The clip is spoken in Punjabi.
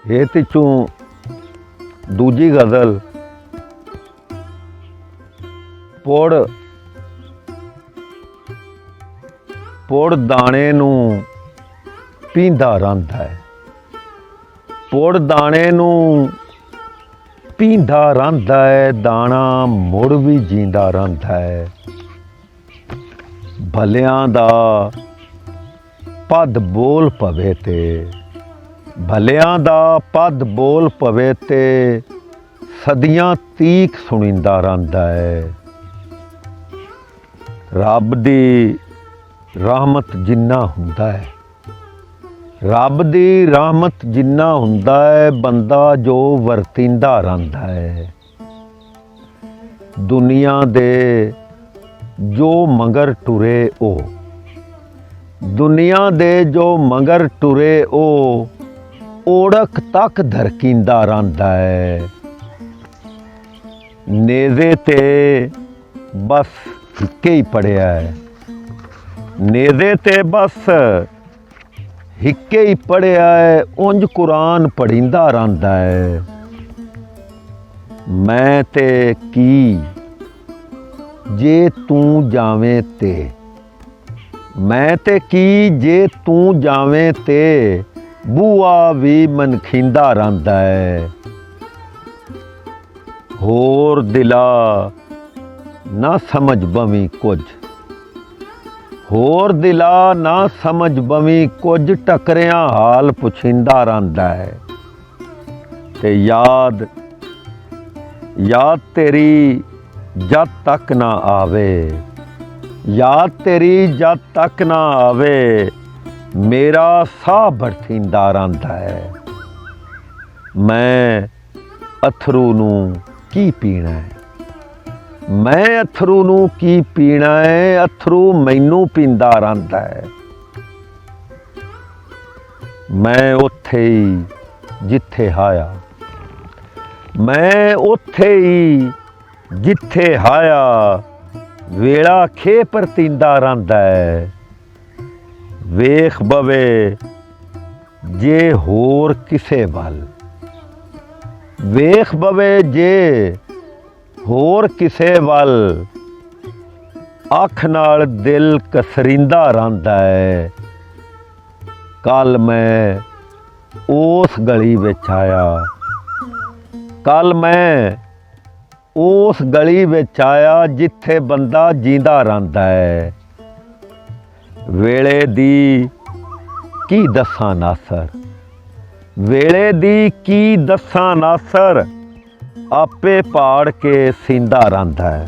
ਇਹ ਪਿੱਛੋਂ ਦੂਜੀ ਗਜ਼ਲ ਪੁੜ ਦਾਣੇ ਨੂੰ ਪੀਂਦਾ ਰਹਿੰਦਾ ਹੈ। ਪੁੜ ਦਾਣੇ ਨੂੰ ਪੀਂਦਾ ਰਹਿੰਦਾ ਹੈ, ਦਾਣਾ ਮੁੜ ਵੀ ਜੀਂਦਾ ਰਹਿੰਦਾ ਹੈ। ਭਲਿਆਂ ਦਾ ਪਦ ਬੋਲ ਪਵੇ ਤੇ ਭਲਿਆਂ ਦਾ ਪਦ ਬੋਲ ਪਵੇ ਤੇ ਸਦੀਆਂ ਤੀਕ ਸੁਣੀਂਦਾ ਰਹਿੰਦਾ ਹੈ। ਰੱਬ ਦੀ ਰਹਿਮਤ ਜਿੰਨਾ ਹੁੰਦਾ ਹੈ, ਰੱਬ ਦੀ ਰਹਿਮਤ ਜਿੰਨਾ ਹੁੰਦਾ ਹੈ, ਬੰਦਾ ਜੋ ਵਰਤੀਂਦਾ ਰਹਿੰਦਾ ਹੈ। ਦੁਨੀਆ ਦੇ ਜੋ ਮਗਰ ਟੁਰੇ ਉਹ, ਦੁਨੀਆ ਦੇ ਜੋ ਮਗਰ ਟੁਰੇ ਉਹ ਓੜਕ ਤੱਕ ਧਰਕੀਂਦਾ ਰਹਿੰਦਾ ਹੈ। ਨੇਜ਼ੇ ਤੇ ਬਸ ਹਿੱਕੇ ਹੀ ਪੜਿਆ ਹੈ, ਨੇਜ਼ੇ ਤੇ ਬਸ ਹਿੱਕੇ ਹੀ ਪੜਿਆ ਹੈ, ਉਂਝ ਕੁਰਾਨ ਪੜ੍ਹੀਂਦਾ ਰਹਿੰਦਾ ਹੈ। ਮੈਂ ਤੇ ਕੀ ਜੇ ਤੂੰ ਜਾਵੇਂ ਤੇ, ਮੈਂ ਤੇ ਕੀ ਜੇ ਤੂੰ ਜਾਵੇਂ ਤੇ ਬੂਆ ਵੀ ਮਨਖੀਂਦਾ ਰਹਿੰਦਾ ਹੈ। ਹੋਰ ਦਿਲਾ ਨਾ ਸਮਝ ਬਵੀਂ ਕੁਝ, ਹੋਰ ਦਿਲਾ ਨਾ ਸਮਝ ਬਵੀਂ ਕੁਝ, ਟਕਰਿਆਂ ਹਾਲ ਪੁੱਛੀਂਦਾ ਰਹਿੰਦਾ ਹੈ। ਤੇ ਯਾਦ ਤੇਰੀ ਜਦ ਤੱਕ ਨਾ ਆਵੇ, ਯਾਦ ਤੇਰੀ ਜਦ ਤੱਕ ਨਾ ਆਵੇ, ਮੇਰਾ ਸਾਹ ਬਰਥੀਂਦਾ ਰਹਿੰਦਾ ਹੈ। ਮੈਂ ਅਥਰੂ ਨੂੰ ਕੀ ਪੀਣਾ ਹੈ, ਮੈਂ ਅਥਰੂ ਨੂੰ ਕੀ ਪੀਣਾ ਹੈ, ਅਥਰੂ ਮੈਨੂੰ ਪੀਂਦਾ ਰਹਿੰਦਾ ਹੈ। ਮੈਂ ਉੱਥੇ ਹੀ ਜਿੱਥੇ ਹਾਇਆ, ਮੈਂ ਉੱਥੇ ਹੀ ਜਿੱਥੇ ਹਾਇਆ, ਵੇਲਾ ਖੇ ਪਰਤੀਂਦਾ ਰਹਿੰਦਾ ਹੈ। ਵੇਖ ਬਵੇ ਜੇ ਹੋਰ ਕਿਸੇ ਵੱਲ, ਵੇਖ ਬਵੇ ਜੇ ਹੋਰ ਕਿਸੇ ਵੱਲ, ਅੱਖ ਨਾਲ ਦਿਲ ਕਸਰੀਂਦਾ ਰਹਿੰਦਾ ਹੈ। ਕੱਲ ਮੈਂ ਉਸ ਗਲੀ ਵਿੱਚ ਆਇਆ, ਕੱਲ ਮੈਂ ਉਸ ਗਲੀ ਵਿੱਚ ਆਇਆ, ਜਿੱਥੇ ਬੰਦਾ ਜੀਂਦਾ ਰਹਿੰਦਾ ਹੈ। ਵੇਲੇ ਦੀ ਕੀ ਦੱਸਾਂ ਨਾਸਰ, ਵੇਲੇ ਦੀ ਕੀ ਦੱਸਾਂ ਨਾਸਰ, ਆਪੇ ਪਾੜ ਕੇ ਸੀਂਦਾ ਰਹਿੰਦਾ ਹੈ।